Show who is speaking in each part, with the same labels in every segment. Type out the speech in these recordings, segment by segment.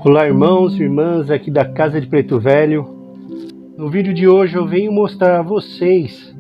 Speaker 1: Olá, irmãos e irmãs aqui da Casa de Preto Velho. No vídeo de hoje eu venho mostrar a vocês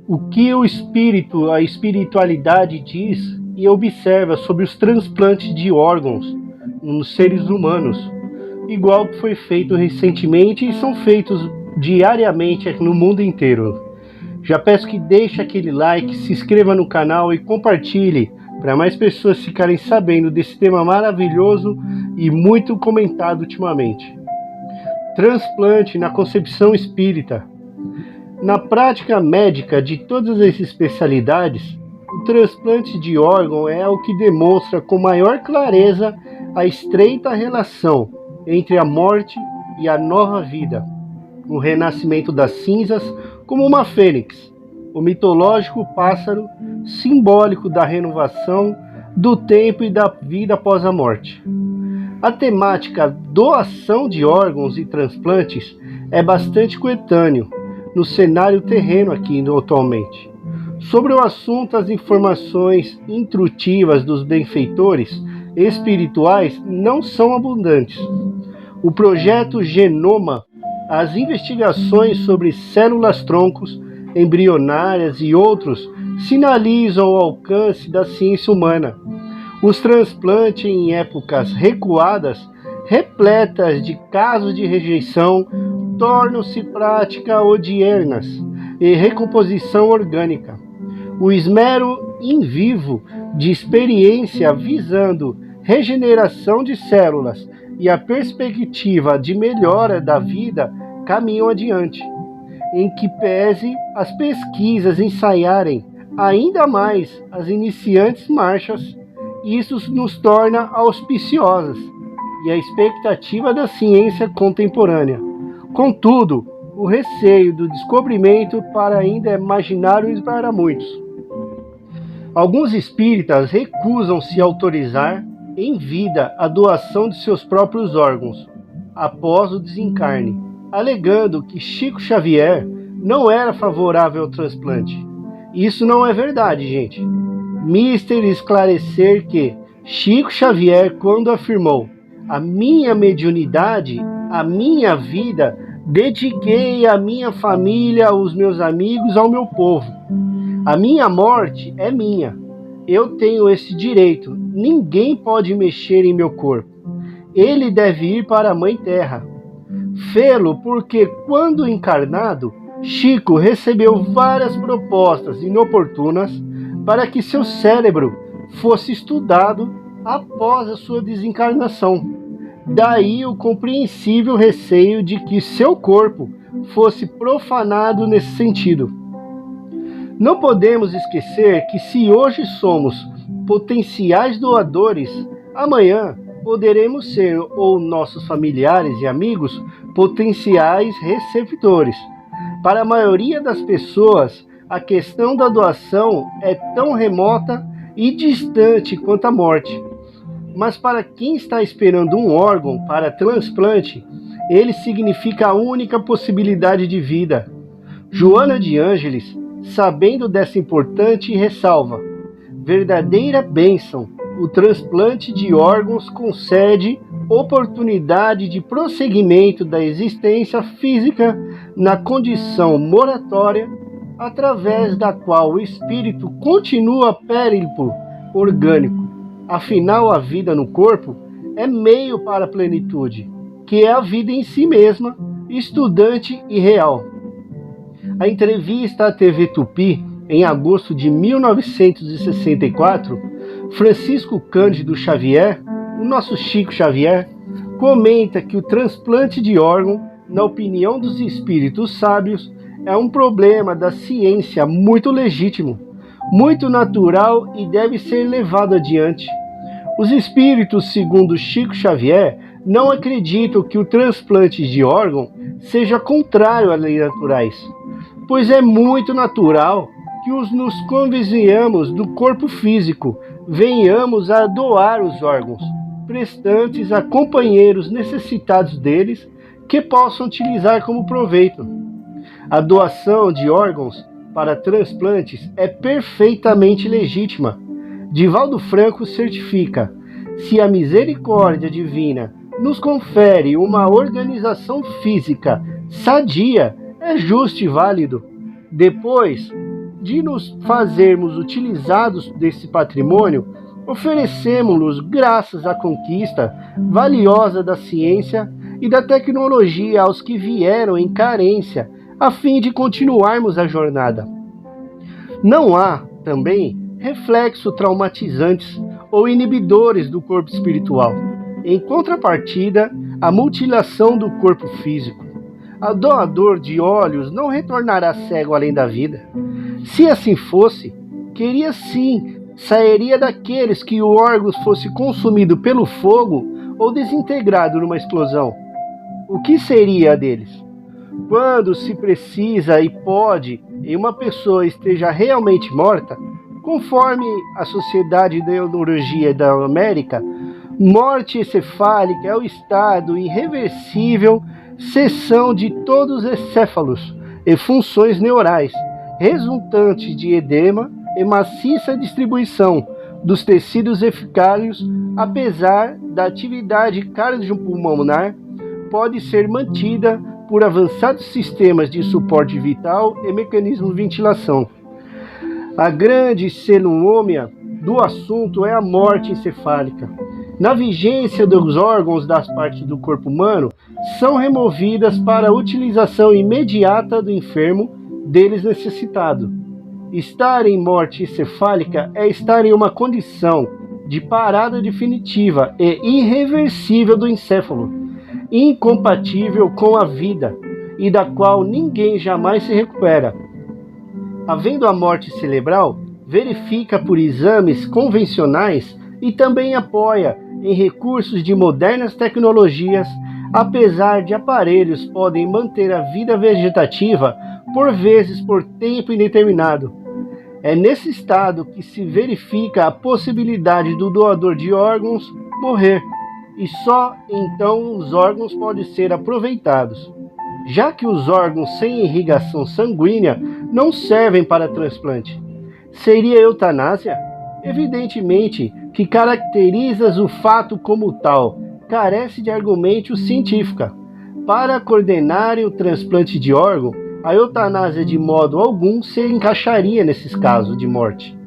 Speaker 1: o que o espírito, a espiritualidade diz e observa sobre os transplantes de órgãos nos seres humanos, igual que foi feito recentemente e são feitos diariamente no mundo inteiro. Já peço que deixe aquele like, se inscreva no canal e compartilhe para mais pessoas ficarem sabendo desse tema maravilhoso e muito comentado ultimamente. Transplante na concepção espírita. Na prática médica de todas as especialidades, o transplante de órgão é o que demonstra com maior clareza a estreita relação entre a morte e a nova vida, o renascimento das cinzas como uma fênix, o mitológico pássaro simbólico da renovação do tempo e da vida após a morte. A temática doação de órgãos e transplantes é bastante coetâneo no cenário terreno aqui atualmente. Sobre o assunto, as informações intuitivas dos benfeitores espirituais não são abundantes. O projeto Genoma, as investigações sobre células-troncos, embrionárias e outros sinalizam o alcance da ciência humana. Os transplantes em épocas recuadas, repletas de casos de rejeição, tornam-se prática odiernas e recomposição orgânica. O esmero in vivo de experiência visando regeneração de células e a perspectiva de melhora da vida caminham adiante, em que pese as pesquisas ensaiarem ainda mais as iniciantes marchas, isso nos torna auspiciosos e a expectativa da ciência contemporânea. Contudo, o receio do descobrimento para ainda é imaginário para muitos. Alguns espíritas recusam-se a autorizar em vida a doação de seus próprios órgãos após o desencarne, alegando que Chico Xavier não era favorável ao transplante. Isso não é verdade, gente. Mister esclarecer que Chico Xavier, quando afirmou a minha mediunidade, a minha vida, dediquei a minha família, aos meus amigos, ao meu povo. A minha morte é minha. Eu tenho esse direito. Ninguém pode mexer em meu corpo. Ele deve ir para a Mãe Terra. Fê-lo porque, quando encarnado, Chico recebeu várias propostas inoportunas para que seu cérebro fosse estudado após a sua desencarnação. Daí o compreensível receio de que seu corpo fosse profanado nesse sentido. Não podemos esquecer que se hoje somos potenciais doadores, amanhã poderemos ser, ou nossos familiares e amigos, potenciais receptores. Para a maioria das pessoas, a questão da doação é tão remota e distante quanto a morte. Mas para quem está esperando um órgão para transplante, ele significa a única possibilidade de vida. Joana de Ângeles, sabendo dessa importante ressalva, verdadeira bênção, o transplante de órgãos concede oportunidade de prosseguimento da existência física na condição moratória, através da qual o espírito continua périplo orgânico. Afinal, a vida no corpo é meio para a plenitude, que é a vida em si mesma, estudante e real. A entrevista à TV Tupi, em agosto de 1964, Francisco Cândido Xavier, o nosso Chico Xavier, comenta que o transplante de órgão, na opinião dos espíritos sábios, é um problema da ciência muito legítimo, muito natural e deve ser levado adiante. Os espíritos, segundo Chico Xavier, não acreditam que o transplante de órgão seja contrário às leis naturais, pois é muito natural que nos convenhamos do corpo físico, venhamos a doar os órgãos, prestantes a companheiros necessitados deles, que possam utilizar como proveito. A doação de órgãos para transplantes é perfeitamente legítima. Divaldo Franco certifica: se a misericórdia divina nos confere uma organização física sadia, é justo e válido. Depois de nos fazermos utilizados desse patrimônio, oferecemos-los graças à conquista valiosa da ciência e da tecnologia aos que vieram em carência, a fim de continuarmos a jornada. Não há, também, reflexos traumatizantes ou inibidores do corpo espiritual. Em contrapartida, a mutilação do corpo físico. A doador de olhos não retornará cego além da vida. Se assim fosse, queria sim, sairia daqueles que o órgão fosse consumido pelo fogo ou desintegrado numa explosão. O que seria deles? Quando se precisa e pode em uma pessoa esteja realmente morta, conforme a Sociedade de Neurologia da América, morte encefálica é o estado irreversível cessão de todos os encéfalos e funções neurais, resultante de edema e maciça distribuição dos tecidos eficários, apesar da atividade cardiopulmonar, pode ser mantida por avançados sistemas de suporte vital e mecanismos de ventilação. A grande cenomônia do assunto é a morte encefálica. Na vigência dos órgãos das partes do corpo humano, são removidas para a utilização imediata do enfermo deles necessitado. Estar em morte encefálica é estar em uma condição de parada definitiva e irreversível do encéfalo, incompatível com a vida e da qual ninguém jamais se recupera. Havendo a morte cerebral, verifica por exames convencionais e também apoia em recursos de modernas tecnologias, apesar de aparelhos podem manter a vida vegetativa por vezes por tempo indeterminado. É nesse estado que se verifica a possibilidade do doador de órgãos morrer, e só então os órgãos podem ser aproveitados, já que os órgãos sem irrigação sanguínea não servem para transplante. Seria eutanásia? Evidentemente que caracterizas o fato como tal, carece de argumento científico. Para coordenar o transplante de órgão, a eutanásia de modo algum se encaixaria nesses casos de morte.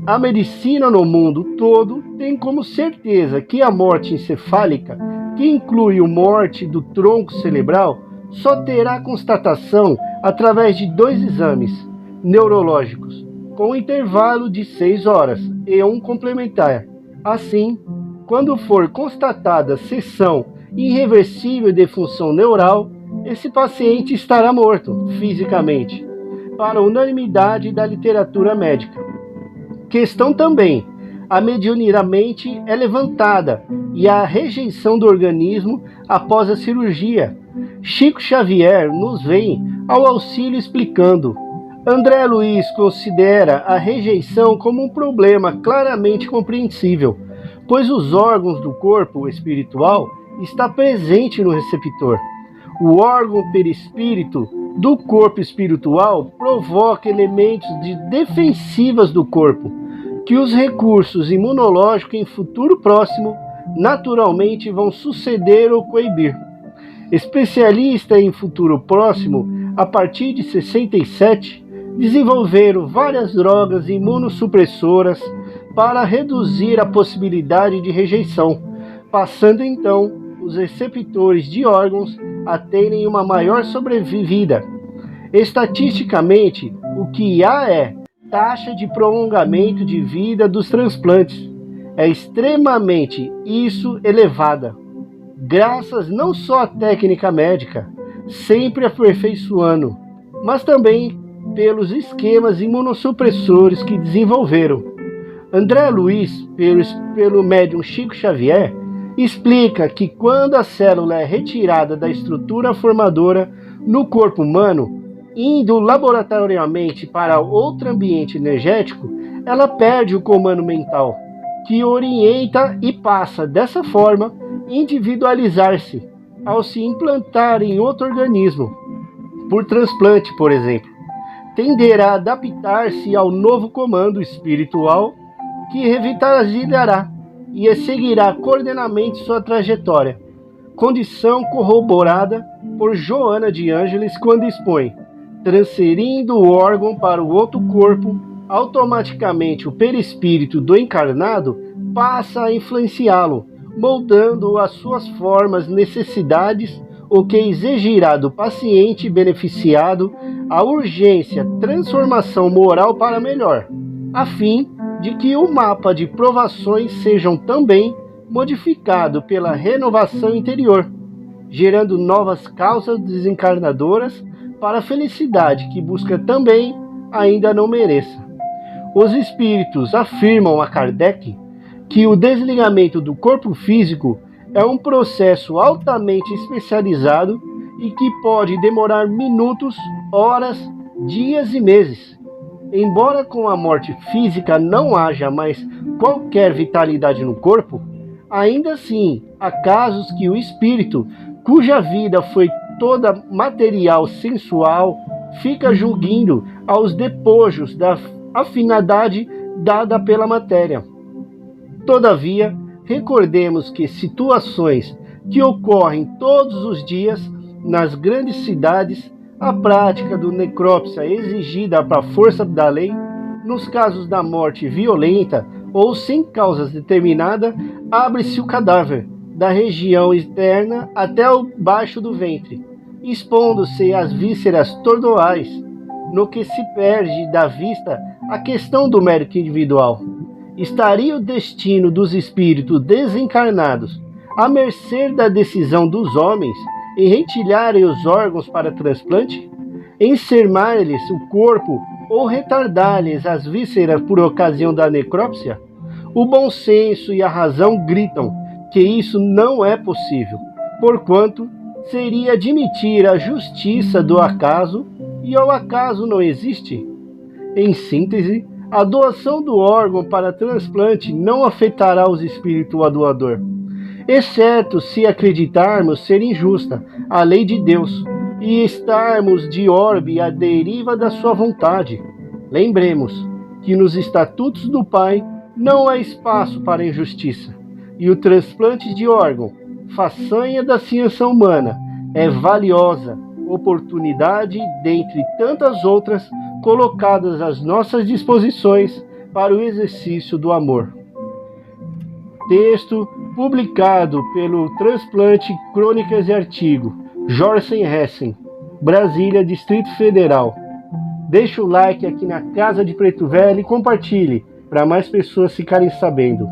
Speaker 1: A medicina no mundo todo tem como certeza que a morte encefálica, que inclui a morte do tronco cerebral, só terá constatação através de 2 exames neurológicos, com um intervalo de 6 horas e um complementar. Assim, quando for constatada cessão irreversível de função neural, esse paciente estará morto fisicamente, para a unanimidade da literatura médica. Questão também, a medianamente é levantada e a rejeição do organismo após a cirurgia. Chico Xavier nos vem ao auxílio explicando. André Luiz considera a rejeição como um problema claramente compreensível, pois os órgãos do corpo espiritual estão presentes no receptor. O órgão perispírito do corpo espiritual provoca elementos defensivos do corpo, que os recursos imunológicos em futuro próximo naturalmente vão suceder ou coibir. Especialistas em futuro próximo, a partir de 67, desenvolveram várias drogas imunossupressoras para reduzir a possibilidade de rejeição, passando então os receptores de órgãos a terem uma maior sobrevida. Estatisticamente, o que há é taxa de prolongamento de vida dos transplantes. É extremamente elevada, graças não só à técnica médica, sempre aperfeiçoando, mas também pelos esquemas imunossupressores que desenvolveram. André Luiz, pelo médium Chico Xavier, explica que quando a célula é retirada da estrutura formadora no corpo humano, indo laboratorialmente para outro ambiente energético, ela perde o comando mental, que orienta e passa, dessa forma, individualizar-se, ao se implantar em outro organismo, por transplante, por exemplo. Tenderá a adaptar-se ao novo comando espiritual que revitalizará e seguirá cordenamente sua trajetória, condição corroborada por Joana de Ângeles quando expõe: transferindo o órgão para o outro corpo, automaticamente o perispírito do encarnado passa a influenciá-lo, moldando as suas formas, necessidades, o que exigirá do paciente beneficiado a urgência transformação moral para melhor, a fim de que o mapa de provações sejam também modificado pela renovação interior, gerando novas causas desencarnadoras para a felicidade que busca também ainda não mereça. Os espíritos afirmam a Kardec que o desligamento do corpo físico é um processo altamente especializado e que pode demorar minutos, horas, dias e meses. Embora com a morte física não haja mais qualquer vitalidade no corpo, ainda assim há casos que o espírito, cuja vida foi toda material sensual, fica julgando aos despojos da afinidade dada pela matéria. Todavia, recordemos que situações que ocorrem todos os dias nas grandes cidades, a prática do necrópsia exigida para a força da lei, nos casos da morte violenta ou sem causas determinadas, abre-se o cadáver da região externa até o baixo do ventre, expondo-se às vísceras tordoais, no que se perde da vista a questão do mérito individual. Estaria o destino dos espíritos desencarnados à mercê da decisão dos homens em retirar os órgãos para transplante, encermar-lhes o corpo ou retardar-lhes as vísceras por ocasião da necrópsia? O bom senso e a razão gritam que isso não é possível, porquanto seria admitir a justiça do acaso, e o acaso não existe. Em síntese, a doação do órgão para transplante não afetará os espíritos a doador, exceto se acreditarmos ser injusta a lei de Deus e estarmos de orbe à deriva da sua vontade. Lembremos que nos estatutos do Pai não há espaço para injustiça, e o transplante de órgão, façanha da ciência humana, é valiosa oportunidade dentre tantas outras colocadas às nossas disposições para o exercício do amor. Texto publicado pelo Transplante Crônicas e Artigo, Jorsen Hessen, Brasília, Distrito Federal. Deixe o like aqui na Casa de Preto Velho e compartilhe para mais pessoas ficarem sabendo.